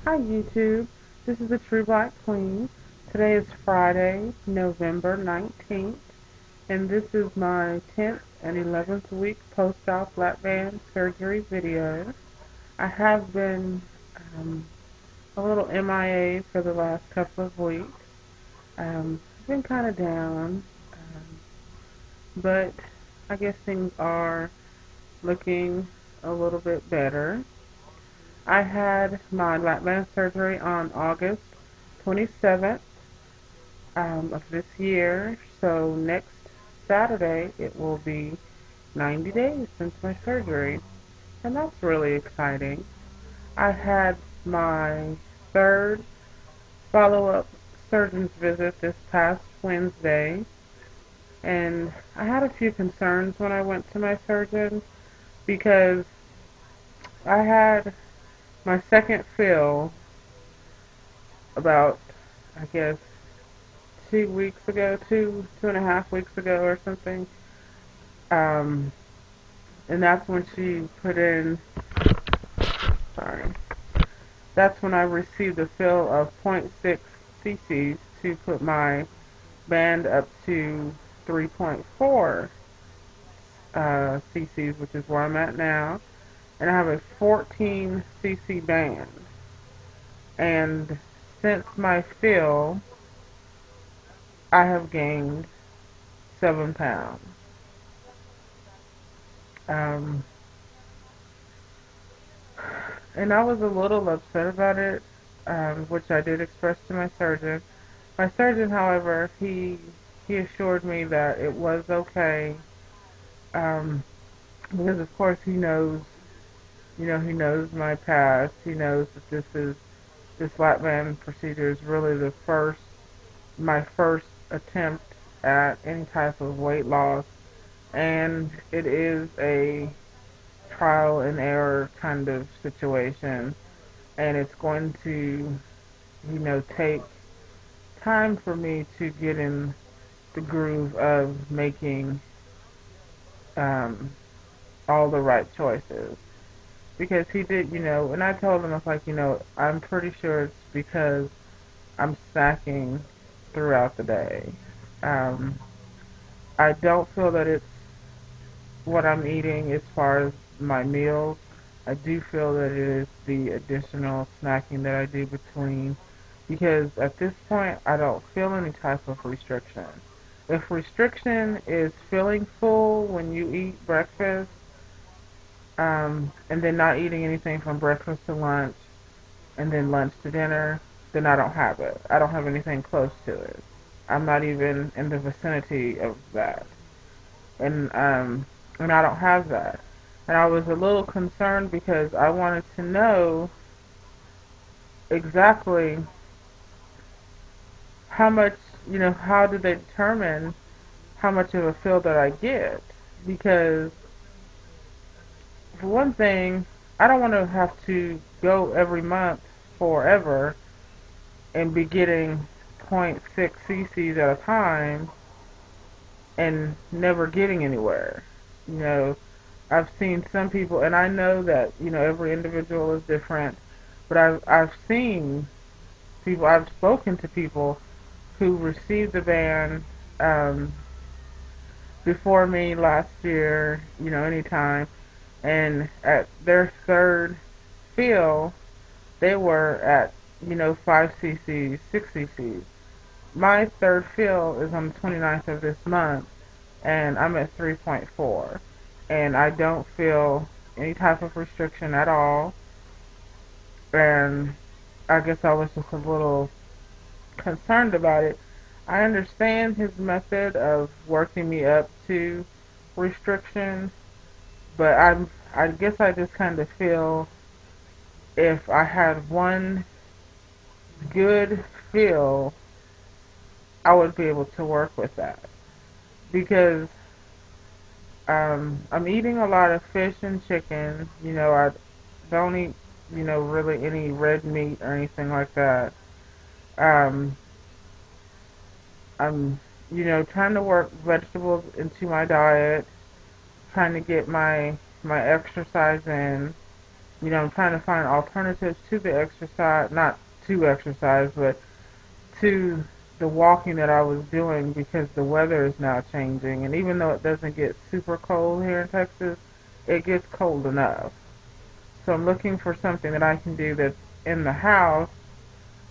Hi YouTube, this is the True Black Queen. Today is Friday, November 19th, and this is my 10th and 11th week post-op lapband surgery video. I have been a little MIA for the last couple of weeks. I've been kind of down, but I guess things are looking a little bit better. I had my lapband surgery on August 27th of this year, so next Saturday it will be 90 days since my surgery, and that's really exciting. I had my third follow-up surgeon's visit this past Wednesday, and I had a few concerns when I went to my surgeon because I had my second fill about, I guess, 2 weeks ago, 2.5 weeks ago or something. Um, and that's when she put in, sorry, that's when I received a fill of zero point 0.6 cc's to put my band up to 3.4 cc's, which is where I'm at now. And I have a 14 cc band. And since my fill, I have gained 7 pounds. Um, and I was a little upset about it, which I did express to my surgeon. My surgeon, however, he assured me that it was okay, um, because of course he knows, he knows my past. He knows that this lap band procedure is really my first attempt at any type of weight loss, and it is a trial and error kind of situation, and it's going to, take time for me to get in the groove of making um, all the right choices. Because he did, and I told him, I was like, I'm pretty sure it's because I'm snacking throughout the day. Um, I don't feel that it's what I'm eating as far as my meals. I do feel that it is the additional snacking that I do between, because at this point I don't feel any type of restriction. If restriction is feeling full when you eat breakfast, and then not eating anything from breakfast to lunch, and then lunch to dinner, then I don't have it. I don't have anything close to it. I'm not even in the vicinity of that. And I don't have that. And I was a little concerned because I wanted to know exactly how much, how do they determine how much of a fill that I get? Because for one thing, I don't want to have to go every month forever and be getting zero point 0.6 cc's at a time and never getting anywhere. You know, I've seen some people, and I know that, every individual is different, but I've seen people, I've spoken to people who received the ban um, before me last year, anytime, and at their third fill, they were at, 5 cc's, 6 cc's. My third fill is on the 29th of this month, and I'm at 3.4, and I don't feel any type of restriction at all, and I guess I was just a little concerned about it. I understand his method of working me up to restriction, but I guess I just kind of feel if I had one good feel, I would be able to work with that, because I'm eating a lot of fish and chicken. I don't eat, really any red meat or anything like that. Um, I'm, trying to work vegetables into my diet, trying to get my exercise in, I'm trying to find alternatives to the exercise, not to exercise, but to the walking that I was doing because the weather is now changing. And even though it doesn't get super cold here in Texas, it gets cold enough. So I'm looking for something that I can do that's in the house,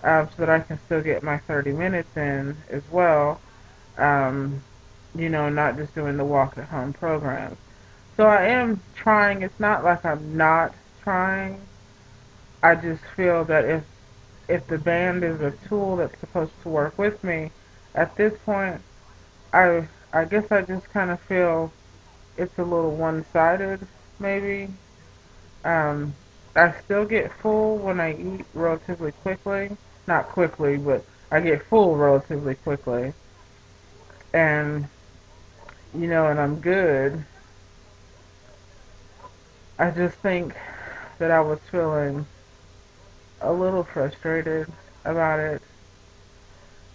so that I can still get my 30 minutes in as well, um, not just doing the walk at home programs. So I am trying. It's not like I'm not trying. I just feel that if the band is a tool that's supposed to work with me, at this point, I guess I just kind of feel it's a little one-sided, maybe. Um, I still get full when I eat relatively quickly. Not quickly, but I get full relatively quickly. And, and I'm good. I just think that I was feeling a little frustrated about it.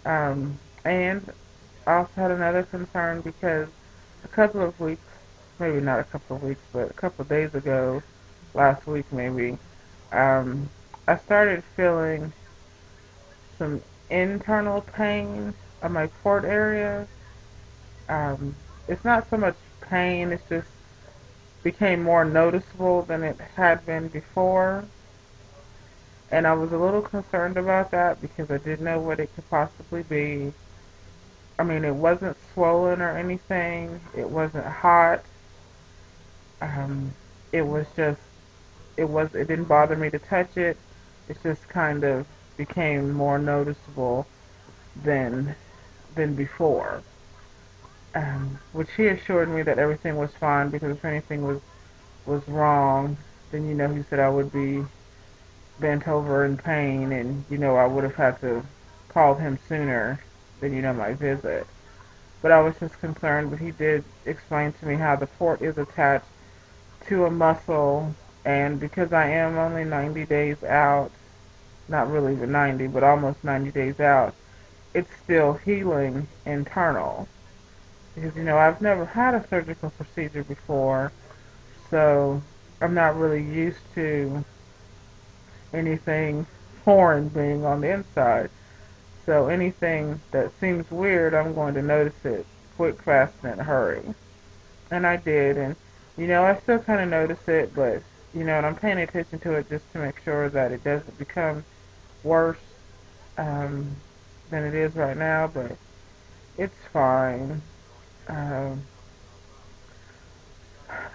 And I also had another concern because a couple of weeks, maybe not a couple of weeks, but a couple of days ago, last week maybe, um, I started feeling some internal pain on my port area. Um, it's not so much pain, it's just became more noticeable than it had been before. And I was a little concerned about that because I didn't know what it could possibly be. I mean, it wasn't swollen or anything. It wasn't hot. Um, it was just, it didn't bother me to touch it. It just kind of became more noticeable than, than before. Which he assured me that everything was fine because if anything was wrong, then, he said I would be bent over in pain and, I would have had to call him sooner than, my visit. But I was just concerned, but he did explain to me how the port is attached to a muscle, and because I am only 90 days out, not really even 90, but almost 90 days out, it's still healing internal. Because, I've never had a surgical procedure before, so I'm not really used to anything foreign being on the inside. So anything that seems weird, I'm going to notice it quick, fast, and in a hurry. And I did, and I still kind of notice it, but and I'm paying attention to it just to make sure that it doesn't become worse um, than it is right now. But it's fine. Um,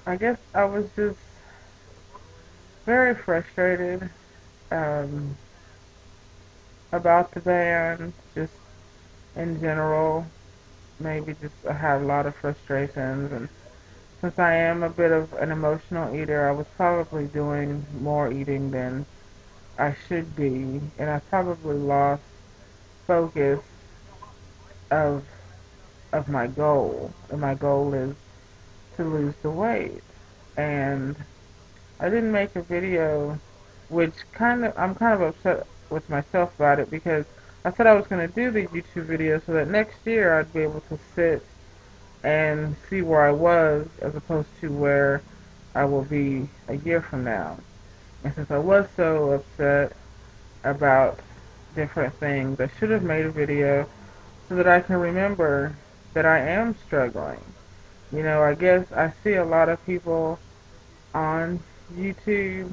I guess I was just very frustrated um, about the band, just in general. Maybe just I have a lot of frustrations, and since I am a bit of an emotional eater, I was probably doing more eating than I should be, and I probably lost focus of my goal. And my goal is to lose the weight. And I didn't make a video, which I'm kind of upset with myself about it because I said I was going to do these YouTube videos so that next year I'd be able to sit and see where I was as opposed to where I will be a year from now. And since I was so upset about different things, I should have made a video so that I can remember that I am struggling. I guess I see a lot of people on YouTube,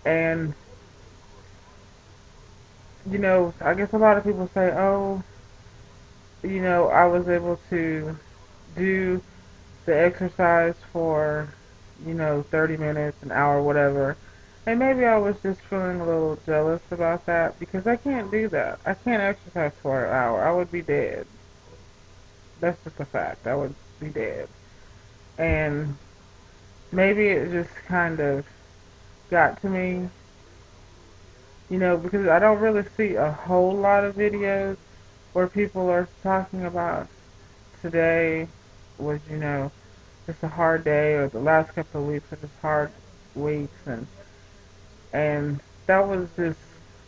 and, I guess a lot of people say, oh, I was able to do the exercise for, 30 minutes, an hour, whatever. And maybe I was just feeling a little jealous about that because I can't do that. I can't exercise for an hour. I would be dead. That's just a fact. I would be dead. And maybe it just kind of got to me, because I don't really see a whole lot of videos where people are talking about today was, just a hard day, or the last couple of weeks are just hard weeks, and that was just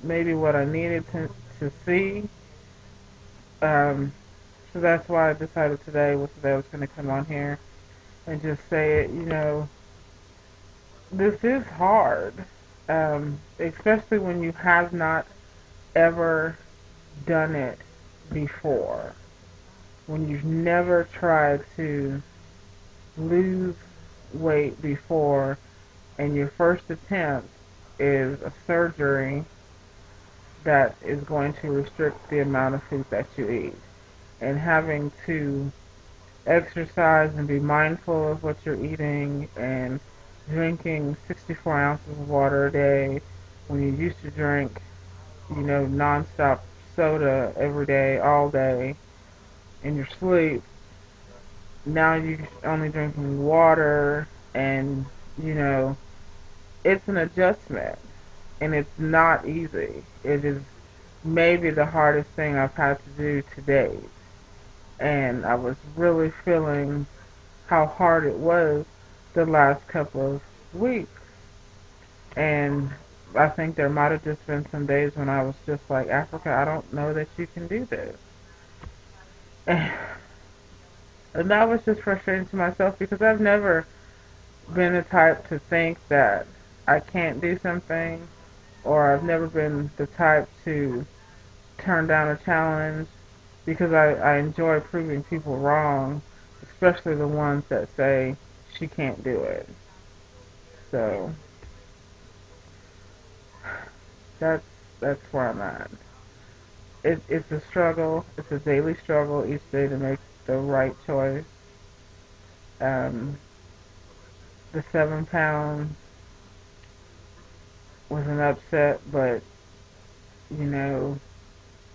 maybe what I needed to see. Um, so that's why I decided today was that I was going to come on here and just say it, this is hard, especially when you have not ever done it before. When you've never tried to lose weight before, and your first attempt is a surgery that is going to restrict the amount of food that you eat, and having to exercise and be mindful of what you're eating, and drinking 64 ounces of water a day when you used to drink, nonstop soda every day, all day, in your sleep. Now you're only drinking water, and, you know, it's an adjustment, and it's not easy. It is maybe the hardest thing I've had to do to date. And I was really feeling how hard it was the last couple of weeks. And I think there might have just been some days when I was just like, Africa, I don't know that you can do this. And that was just frustrating to myself because I've never been the type to think that I can't do something, or I've never been the type to turn down a challenge because I enjoy proving people wrong, especially the ones that say she can't do it. So that's that's where I'm at. It's a struggle. It's a daily struggle each day to make the right choice. Um, the 7 pounds was an upset, but you know,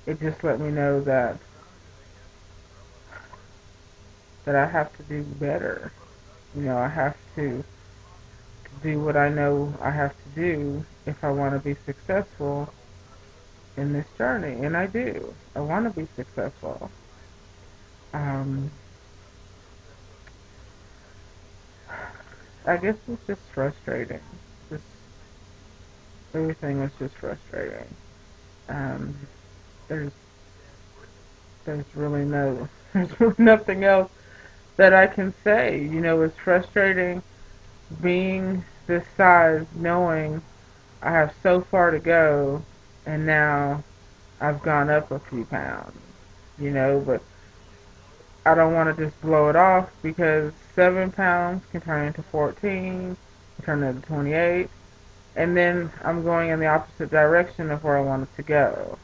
it just let me know that I have to do better. I have to do what I know I have to do if I want to be successful in this journey, and I do. I want to be successful. Um, I guess it's just frustrating. Just everything was just frustrating. Um, there's there's really no there's really nothing else that I can say. It's frustrating being this size, knowing I have so far to go, and now I've gone up a few pounds. But I don't want to just blow it off because 7 pounds can turn into 14, can turn into 28, and then I'm going in the opposite direction of where I want it to go.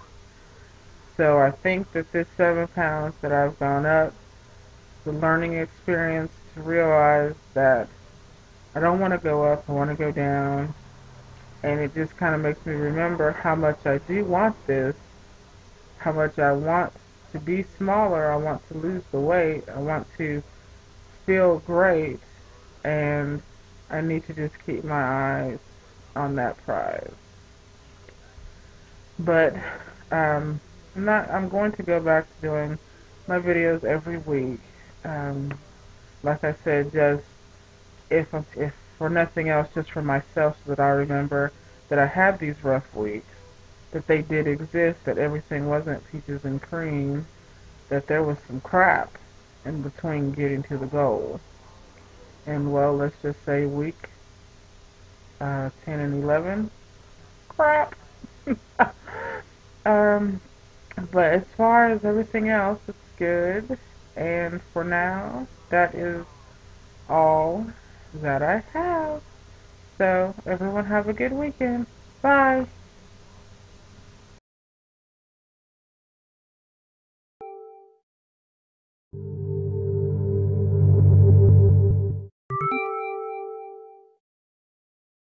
So I think that this 7 pounds that I've gone up, the learning experience to realize that I don't want to go up, I want to go down, and it just kind of makes me remember how much I do want this, how much I want to be smaller, I want to lose the weight, I want to feel great, and I need to just keep my eyes on that prize. But um, I'm going to go back to doing my videos every week. Um, like I said, just if for nothing else, just for myself, so that I remember that I had these rough weeks, that they did exist, that everything wasn't peaches and cream, that there was some crap in between getting to the goal. And well, let's just say week 10 and 11, crap. um, but as far as everything else, it's good. And for now, that is all that I have. So everyone have a good weekend. Bye.